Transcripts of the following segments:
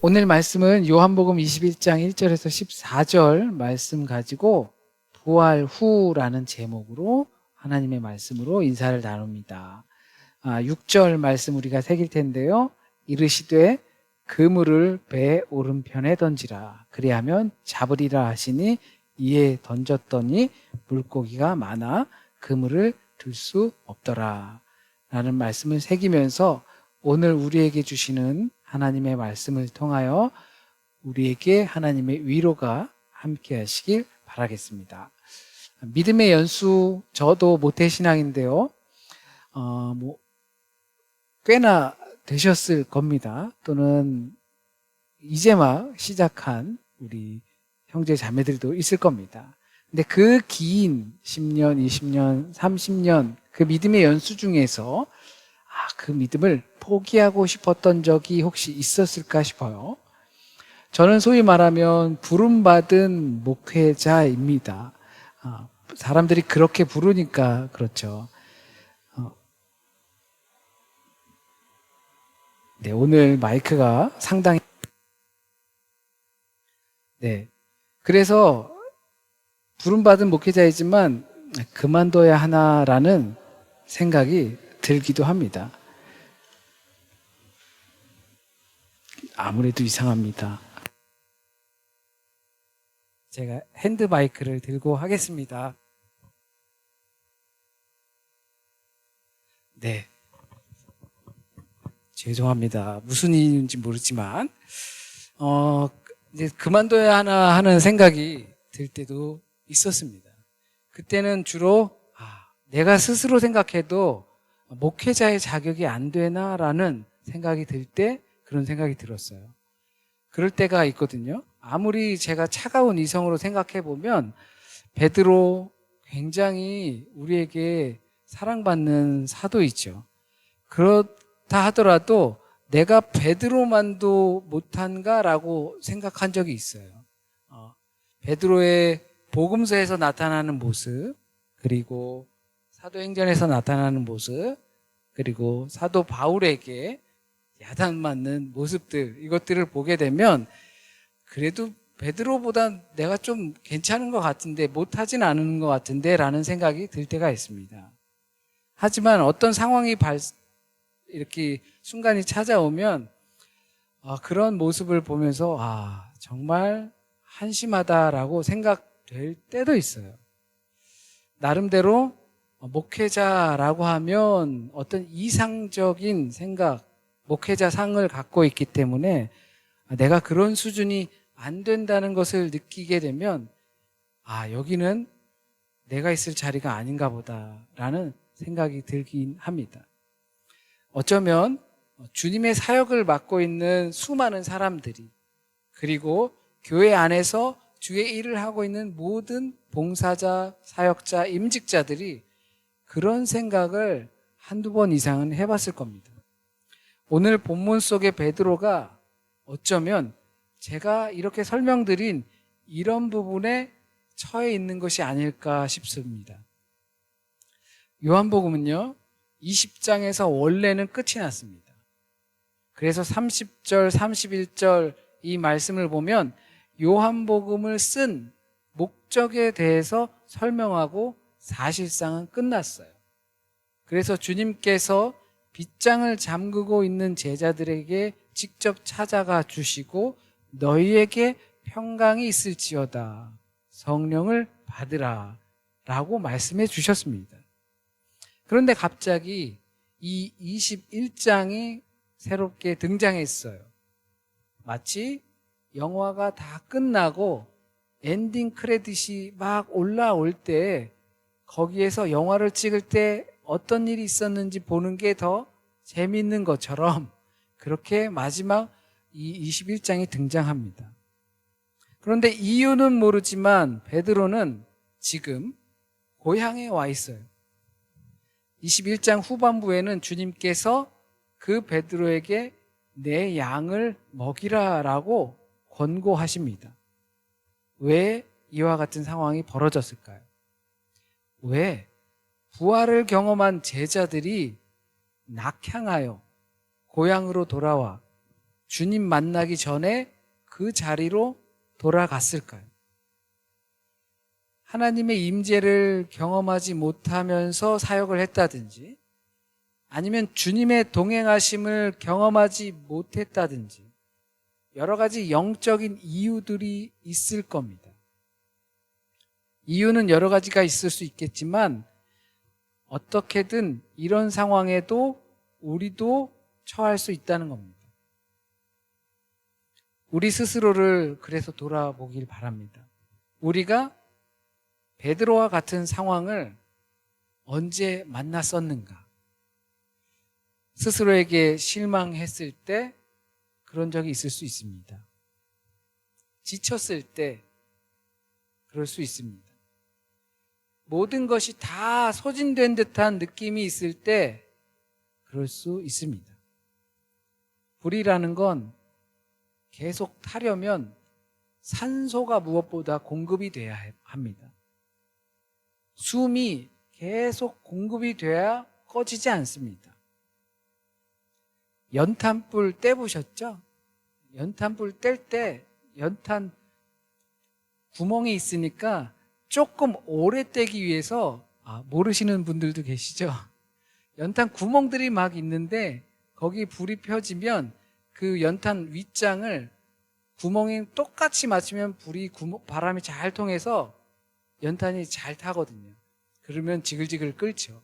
오늘 말씀은 요한복음 21장 1절에서 14절 말씀 가지고 부활 후라는 제목으로 하나님의 말씀으로 인사를 나눕니다. 6절 말씀 우리가 새길 텐데요. 이르시되 그물을 배 오른편에 던지라. 그리하면 잡으리라 하시니 이에 던졌더니 물고기가 많아 그물을 들 수 없더라. 라는 말씀을 새기면서 오늘 우리에게 주시는 하나님의 말씀을 통하여 우리에게 하나님의 위로가 함께 하시길 바라겠습니다. 믿음의 연수, 저도 모태신앙인데요. 꽤나 되셨을 겁니다. 또는 이제 막 시작한 우리 형제 자매들도 있을 겁니다. 근데 그 긴 10년, 20년, 30년 그 믿음의 연수 중에서 그 믿음을 포기하고 싶었던 적이 혹시 있었을까 싶어요. 저는 소위 말하면 부름받은 목회자입니다. 사람들이 그렇게 부르니까 그렇죠. 네, 오늘 마이크가 상당히 그래서 부름받은 목회자이지만 그만둬야 하나라는 생각이 들기도 합니다. 아무래도 이상합니다. 제가 핸드마이크를 들고 하겠습니다. 네. 죄송합니다. 무슨 일인지 모르지만, 이제 그만둬야 하나 하는 생각이 들 때도 있었습니다. 그때는 주로, 내가 스스로 생각해도 목회자의 자격이 안 되나라는 생각이 들 때 그런 생각이 들었어요. 그럴 때가 있거든요. 아무리 제가 차가운 이성으로 생각해 보면 베드로 굉장히 우리에게 사랑받는 사도이죠. 그렇다 하더라도 내가 베드로만도 못한가라고 생각한 적이 있어요. 베드로의 복음서에서 나타나는 모습, 그리고 사도행전에서 나타나는 모습, 그리고 사도 바울에게 야단 맞는 모습들, 이것들을 보게 되면 그래도 베드로보다 내가 좀 괜찮은 것 같은데 못하진 않은 것 같은데 라는 생각이 들 때가 있습니다. 하지만 어떤 상황이 이렇게 순간이 찾아오면 그런 모습을 보면서 정말 한심하다라고 생각될 때도 있어요. 나름대로 목회자라고 하면 어떤 이상적인 생각, 목회자 상을 갖고 있기 때문에 내가 그런 수준이 안 된다는 것을 느끼게 되면 여기는 내가 있을 자리가 아닌가 보다라는 생각이 들긴 합니다. 어쩌면 주님의 사역을 맡고 있는 수많은 사람들이, 그리고 교회 안에서 주의 일을 하고 있는 모든 봉사자, 사역자, 임직자들이 그런 생각을 한두 번 이상은 해봤을 겁니다. 오늘 본문 속의 베드로가 어쩌면 제가 이렇게 설명드린 이런 부분에 처해 있는 것이 아닐까 싶습니다. 요한복음은요, 20장에서 원래는 끝이 났습니다. 그래서 30절, 31절 이 말씀을 보면 요한복음을 쓴 목적에 대해서 설명하고 사실상은 끝났어요. 그래서 주님께서 빗장을 잠그고 있는 제자들에게 직접 찾아가 주시고 너희에게 평강이 있을지어다. 성령을 받으라. 라고 말씀해 주셨습니다. 그런데 갑자기 이 21장이 새롭게 등장했어요. 마치 영화가 다 끝나고 엔딩 크레딧이 막 올라올 때 거기에서 영화를 찍을 때 어떤 일이 있었는지 보는 게 더 재미있는 것처럼 그렇게 마지막 이 21장이 등장합니다. 그런데 이유는 모르지만 베드로는 지금 고향에 와 있어요. 21장 후반부에는 주님께서 그 베드로에게 내 양을 먹이라라고 권고하십니다. 왜 이와 같은 상황이 벌어졌을까요? 왜 부활을 경험한 제자들이 낙향하여 고향으로 돌아와 주님 만나기 전에 그 자리로 돌아갔을까요? 하나님의 임재를 경험하지 못하면서 사역을 했다든지, 아니면 주님의 동행하심을 경험하지 못했다든지, 여러 가지 영적인 이유들이 있을 겁니다. 이유는 여러 가지가 있을 수 있겠지만 어떻게든 이런 상황에도 우리도 처할 수 있다는 겁니다. 우리 스스로를 그래서 돌아보길 바랍니다. 우리가 베드로와 같은 상황을 언제 만났었는가? 스스로에게 실망했을 때 그런 적이 있을 수 있습니다. 지쳤을 때 그럴 수 있습니다. 모든 것이 다 소진된 듯한 느낌이 있을 때 그럴 수 있습니다. 불이라는 건 계속 타려면 산소가 무엇보다 공급이 돼야 합니다. 숨이 계속 공급이 돼야 꺼지지 않습니다. 연탄불 떼보셨죠? 연탄불 뗄 때 연탄 구멍이 있으니까 조금 오래 떼기 위해서, 모르시는 분들도 계시죠? 연탄 구멍들이 막 있는데 거기 불이 펴지면 그 연탄 윗장을 구멍에 똑같이 맞추면 바람이 잘 통해서 연탄이 잘 타거든요. 그러면 지글지글 끓죠.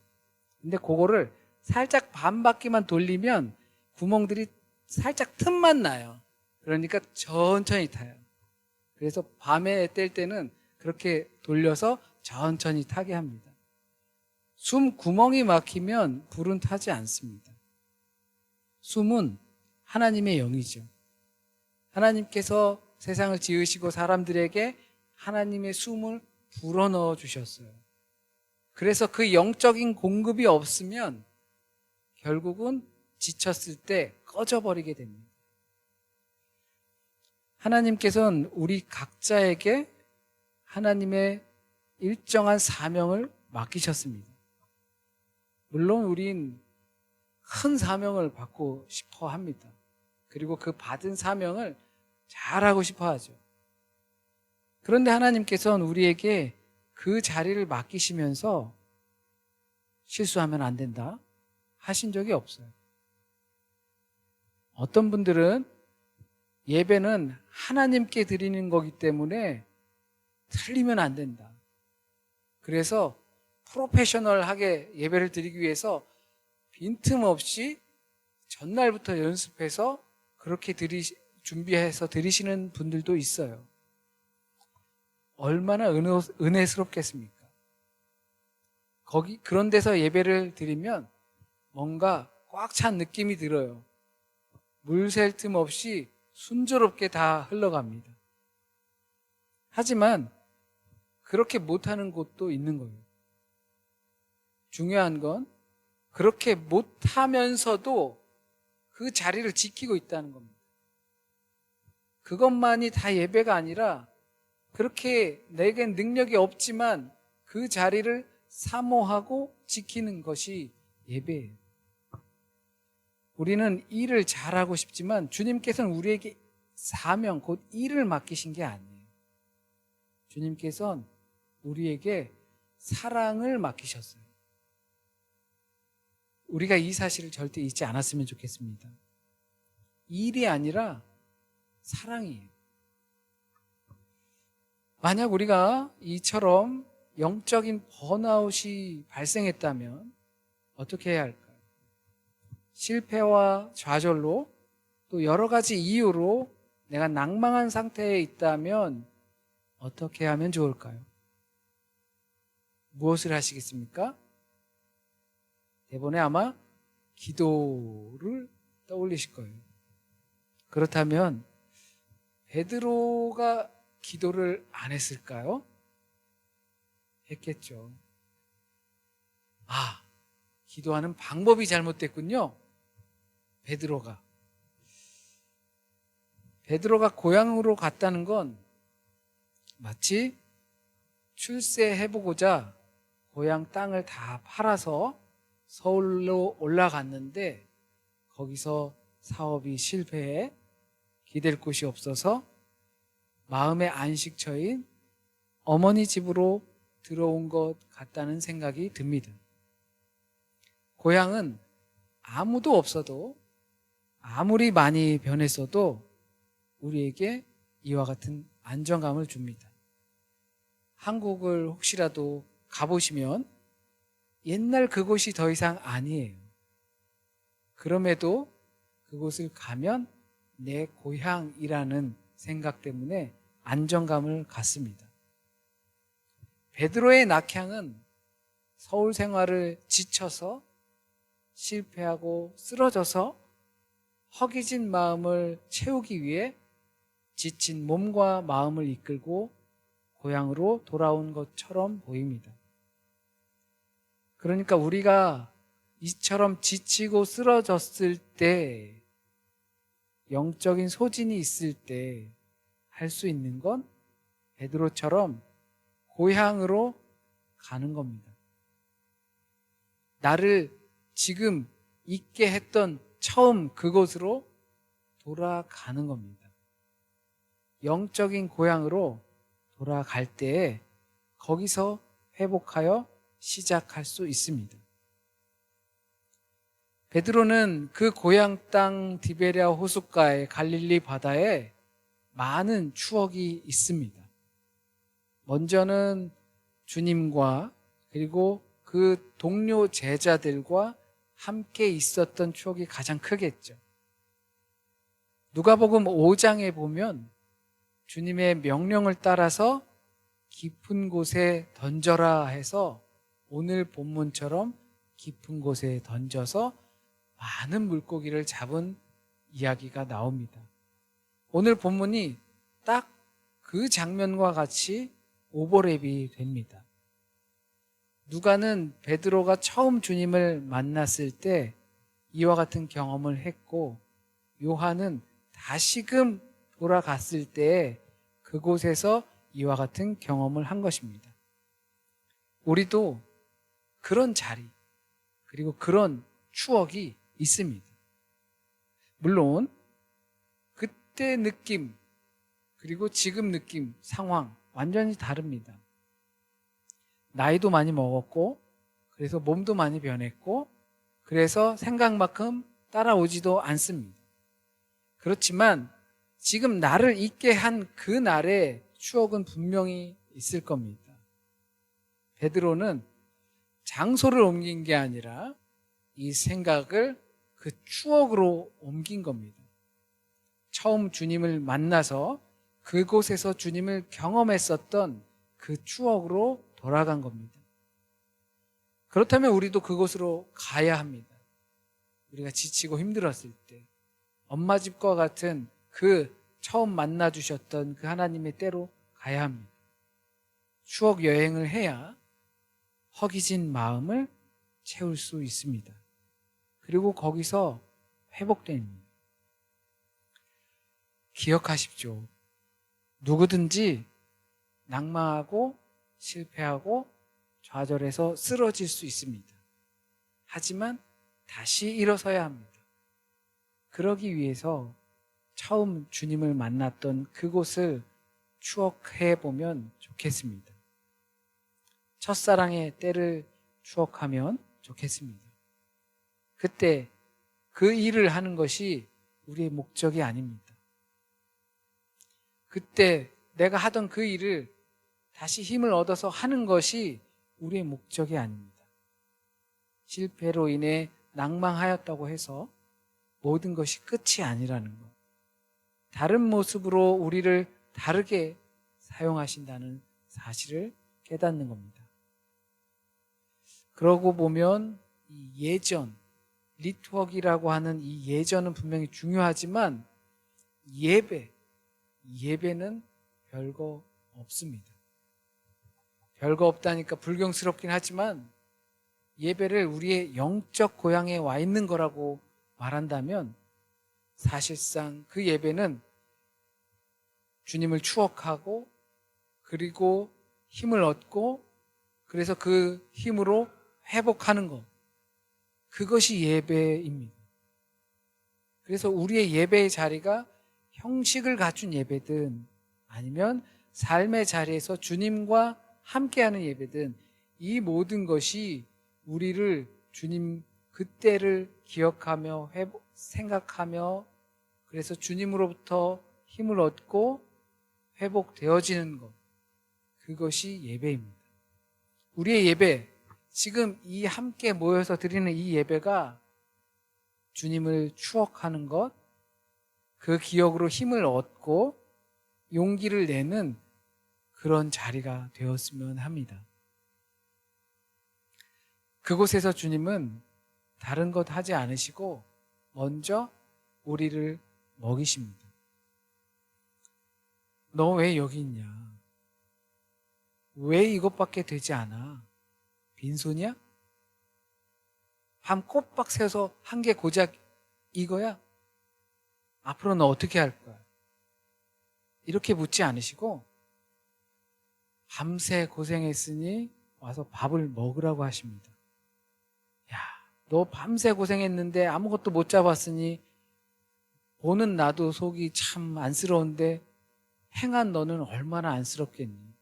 근데 그거를 살짝 반 바퀴만 돌리면 구멍들이 살짝 틈만 나요. 그러니까 천천히 타요. 그래서 밤에 뗄 때는 그렇게 돌려서 천천히 타게 합니다. 숨 구멍이 막히면 불은 타지 않습니다. 숨은 하나님의 영이죠. 하나님께서 세상을 지으시고 사람들에게 하나님의 숨을 불어넣어 주셨어요. 그래서 그 영적인 공급이 없으면 결국은 지쳤을 때 꺼져버리게 됩니다. 하나님께서는 우리 각자에게 하나님의 일정한 사명을 맡기셨습니다. 물론 우린 큰 사명을 받고 싶어 합니다. 그리고 그 받은 사명을 잘하고 싶어 하죠. 그런데 하나님께서는 우리에게 그 자리를 맡기시면서 실수하면 안 된다 하신 적이 없어요. 어떤 분들은 예배는 하나님께 드리는 거기 때문에 틀리면 안 된다. 그래서 프로페셔널하게 예배를 드리기 위해서 빈틈없이 전날부터 연습해서 그렇게 준비해서 드리시는 분들도 있어요. 얼마나 은혜스럽겠습니까? 그런 데서 예배를 드리면 뭔가 꽉 찬 느낌이 들어요. 물 셀 틈 없이 순조롭게 다 흘러갑니다. 하지만 그렇게 못하는 곳도 있는 거예요. 중요한 건 그렇게 못하면서도 그 자리를 지키고 있다는 겁니다. 그것만이 다 예배가 아니라 그렇게 내겐 능력이 없지만 그 자리를 사모하고 지키는 것이 예배예요. 우리는 일을 잘하고 싶지만 주님께서는 우리에게 사명, 곧 일을 맡기신 게 아니에요. 주님께서는 우리에게 사랑을 맡기셨어요. 우리가 이 사실을 절대 잊지 않았으면 좋겠습니다. 일이 아니라 사랑이에요. 만약 우리가 이처럼 영적인 번아웃이 발생했다면 어떻게 해야 할까요? 실패와 좌절로 또 여러 가지 이유로 내가 낭망한 상태에 있다면 어떻게 하면 좋을까요? 무엇을 하시겠습니까? 대본에 아마 기도를 떠올리실 거예요. 그렇다면 베드로가 기도를 안 했을까요? 했겠죠. 기도하는 방법이 잘못됐군요. 베드로가 고향으로 갔다는 건 마치 출세해보고자 고향 땅을 다 팔아서 서울로 올라갔는데 거기서 사업이 실패해 기댈 곳이 없어서 마음의 안식처인 어머니 집으로 들어온 것 같다는 생각이 듭니다. 고향은 아무도 없어도 아무리 많이 변했어도 우리에게 이와 같은 안정감을 줍니다. 한국을 혹시라도 가보시면 옛날 그곳이 더 이상 아니에요. 그럼에도 그곳을 가면 내 고향이라는 생각 때문에 안정감을 갖습니다. 베드로의 낙향은 서울 생활을 지쳐서 실패하고 쓰러져서 허기진 마음을 채우기 위해 지친 몸과 마음을 이끌고 고향으로 돌아온 것처럼 보입니다. 그러니까 우리가 이처럼 지치고 쓰러졌을 때, 영적인 소진이 있을 때 할 수 있는 건 베드로처럼 고향으로 가는 겁니다. 나를 지금 있게 했던 처음 그곳으로 돌아가는 겁니다. 영적인 고향으로 돌아갈 때에 거기서 회복하여 시작할 수 있습니다. 베드로는 그 고향 땅 디베랴 호숫가의 갈릴리 바다에 많은 추억이 있습니다. 먼저는 주님과 그리고 그 동료 제자들과 함께 있었던 추억이 가장 크겠죠. 누가복음 5장에 보면 주님의 명령을 따라서 깊은 곳에 던져라 해서 오늘 본문처럼 깊은 곳에 던져서 많은 물고기를 잡은 이야기가 나옵니다. 오늘 본문이 딱 그 장면과 같이 오버랩이 됩니다. 누가는 베드로가 처음 주님을 만났을 때 이와 같은 경험을 했고, 요한은 다시금 돌아갔을 때 그곳에서 이와 같은 경험을 한 것입니다. 우리도 그런 자리, 그리고 그런 추억이 있습니다. 물론 그때 느낌, 그리고 지금 느낌, 상황 완전히 다릅니다. 나이도 많이 먹었고, 그래서 몸도 많이 변했고, 그래서 생각만큼 따라오지도 않습니다. 그렇지만 지금 나를 있게 한 그 날의 추억은 분명히 있을 겁니다. 베드로는 장소를 옮긴 게 아니라 이 생각을 그 추억으로 옮긴 겁니다. 처음 주님을 만나서 그곳에서 주님을 경험했었던 그 추억으로 돌아간 겁니다. 그렇다면 우리도 그곳으로 가야 합니다. 우리가 지치고 힘들었을 때, 엄마 집과 같은 그 처음 만나 주셨던 그 하나님의 때로 가야 합니다. 추억 여행을 해야 허기진 마음을 채울 수 있습니다. 그리고 거기서 회복됩니다. 기억하십시오. 누구든지 낙망하고 실패하고 좌절해서 쓰러질 수 있습니다. 하지만 다시 일어서야 합니다. 그러기 위해서 처음 주님을 만났던 그곳을 추억해 보면 좋겠습니다. 첫사랑의 때를 추억하면 좋겠습니다. 그때 그 일을 하는 것이 우리의 목적이 아닙니다. 그때 내가 하던 그 일을 다시 힘을 얻어서 하는 것이 우리의 목적이 아닙니다. 실패로 인해 낭망하였다고 해서 모든 것이 끝이 아니라는 것. 다른 모습으로 우리를 다르게 사용하신다는 사실을 깨닫는 겁니다. 그러고 보면 이 예전, 리투어기라고 하는 이 예전은 분명히 중요하지만 예배는 별거 없습니다. 별거 없다니까 불경스럽긴 하지만 예배를 우리의 영적 고향에 와 있는 거라고 말한다면 사실상 그 예배는 주님을 추억하고 그리고 힘을 얻고 그래서 그 힘으로 회복하는 것, 그것이 예배입니다. 그래서 우리의 예배의 자리가 형식을 갖춘 예배든 아니면 삶의 자리에서 주님과 함께하는 예배든 이 모든 것이 우리를 주님 그때를 기억하며 생각하며 그래서 주님으로부터 힘을 얻고 회복되어지는 것, 그것이 예배입니다. 우리의 예배, 지금 이 함께 모여서 드리는 이 예배가 주님을 추억하는 것, 그 기억으로 힘을 얻고 용기를 내는 그런 자리가 되었으면 합니다. 그곳에서 주님은 다른 것 하지 않으시고 먼저 우리를 먹이십니다. 너 왜 여기 있냐? 왜 이것밖에 되지 않아? 빈손이야? 밤 꼬박 새서 한 개 고작 이거야? 앞으로 너 어떻게 할 거야? 이렇게 묻지 않으시고 밤새 고생했으니 와서 밥을 먹으라고 하십니다. 야, 너 밤새 고생했는데 아무것도 못 잡았으니 보는 나도 속이 참 안쓰러운데 행한 너는 얼마나 안쓰럽겠니?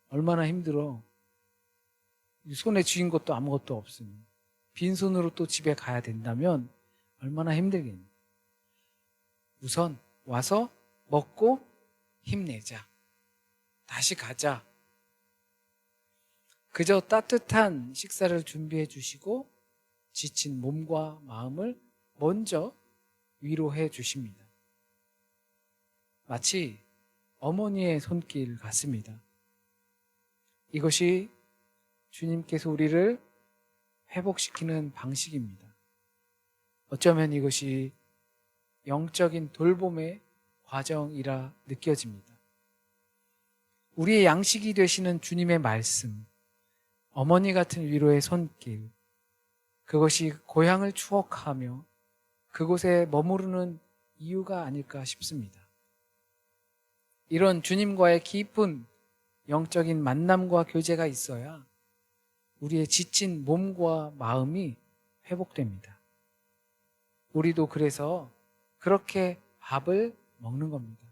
얼마나 힘들어. 손에 쥐인 것도 아무것도 없으니 빈손으로 또 집에 가야 된다면 얼마나 힘들겠니? 우선 와서 먹고 힘내자. 다시 가자. 그저 따뜻한 식사를 준비해 주시고 지친 몸과 마음을 먼저 위로해 주십니다. 마치 어머니의 손길 같습니다. 이것이 주님께서 우리를 회복시키는 방식입니다. 어쩌면 이것이 영적인 돌봄의 과정이라 느껴집니다. 우리의 양식이 되시는 주님의 말씀, 어머니 같은 위로의 손길, 그것이 고향을 추억하며 그곳에 머무르는 이유가 아닐까 싶습니다. 이런 주님과의 깊은 영적인 만남과 교제가 있어야 우리의 지친 몸과 마음이 회복됩니다. 우리도 그래서 그렇게 밥을 먹는 겁니다.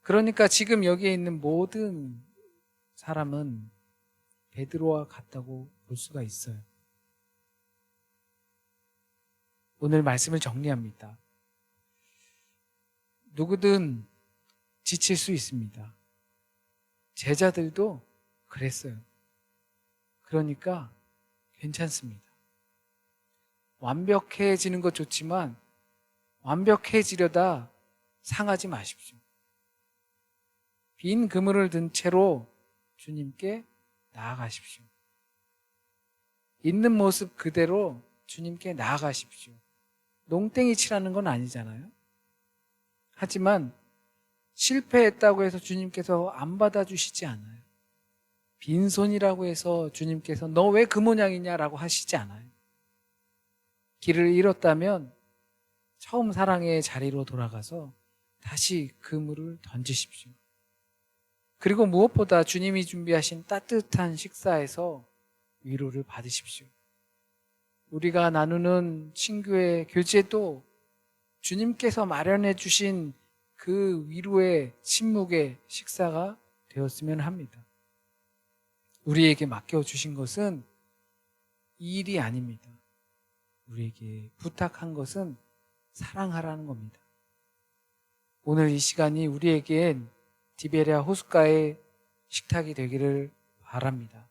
그러니까 지금 여기에 있는 모든 사람은 베드로와 같다고 볼 수가 있어요. 오늘 말씀을 정리합니다. 누구든 지칠 수 있습니다. 제자들도 그랬어요. 그러니까 괜찮습니다. 완벽해지는 것 좋지만 완벽해지려다 상하지 마십시오. 빈 그물을 든 채로 주님께 나아가십시오. 있는 모습 그대로 주님께 나아가십시오. 농땡이 치라는 건 아니잖아요. 하지만 실패했다고 해서 주님께서 안 받아주시지 않아요. 빈손이라고 해서 주님께서 너 왜 그 모양이냐라고 하시지 않아요. 길을 잃었다면 처음 사랑의 자리로 돌아가서 다시 그물을 던지십시오. 그리고 무엇보다 주님이 준비하신 따뜻한 식사에서 위로를 받으십시오. 우리가 나누는 친구의 교제도 주님께서 마련해 주신 그 위로의 침묵의 식사가 되었으면 합니다. 우리에게 맡겨주신 것은 일이 아닙니다. 우리에게 부탁한 것은 사랑하라는 겁니다. 오늘 이 시간이 우리에겐 디베랴 호숫가의 식탁이 되기를 바랍니다.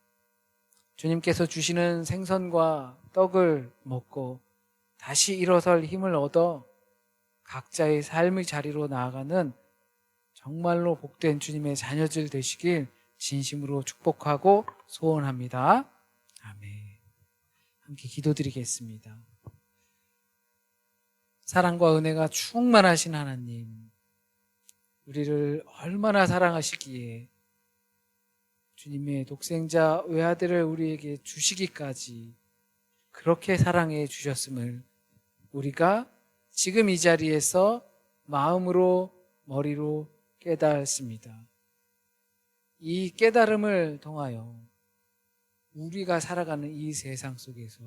주님께서 주시는 생선과 떡을 먹고 다시 일어설 힘을 얻어 각자의 삶의 자리로 나아가는 정말로 복된 주님의 자녀들 되시길 진심으로 축복하고 소원합니다. 아멘. 함께 기도드리겠습니다. 사랑과 은혜가 충만하신 하나님, 우리를 얼마나 사랑하시기에 주님의 독생자 외아들을 우리에게 주시기까지 그렇게 사랑해 주셨음을 우리가 지금 이 자리에서 마음으로 머리로 깨달습니다. 이 깨달음을 통하여 우리가 살아가는 이 세상 속에서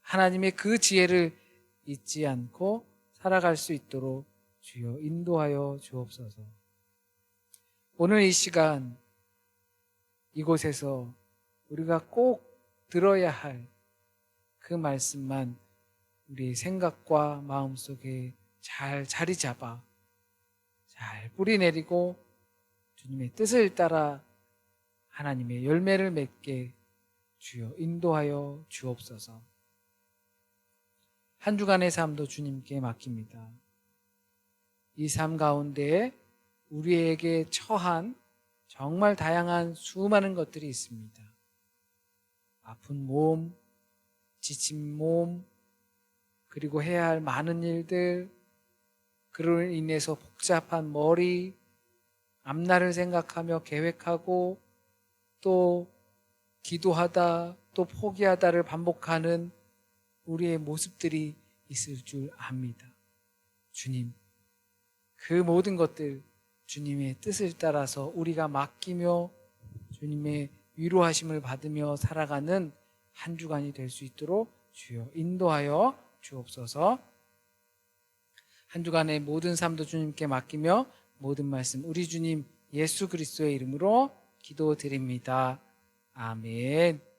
하나님의 그 지혜를 잊지 않고 살아갈 수 있도록 주여 인도하여 주옵소서. 오늘 이 시간 이곳에서 우리가 꼭 들어야 할 그 말씀만 우리의 생각과 마음속에 잘 자리 잡아 잘 뿌리 내리고 주님의 뜻을 따라 하나님의 열매를 맺게 주여 인도하여 주옵소서. 한 주간의 삶도 주님께 맡깁니다. 이 삶 가운데 우리에게 처한 정말 다양한 수많은 것들이 있습니다. 아픈 몸, 지친 몸, 그리고 해야 할 많은 일들, 그로 인해서 복잡한 머리, 앞날을 생각하며 계획하고 또 기도하다 또 포기하다를 반복하는 우리의 모습들이 있을 줄 압니다. 주님, 그 모든 것들 주님의 뜻을 따라서 우리가 맡기며 주님의 위로하심을 받으며 살아가는 한 주간이 될 수 있도록 주여 인도하여 주옵소서. 한 주간의 모든 삶도 주님께 맡기며 모든 말씀 우리 주님 예수 그리스도의 이름으로 기도드립니다. 아멘.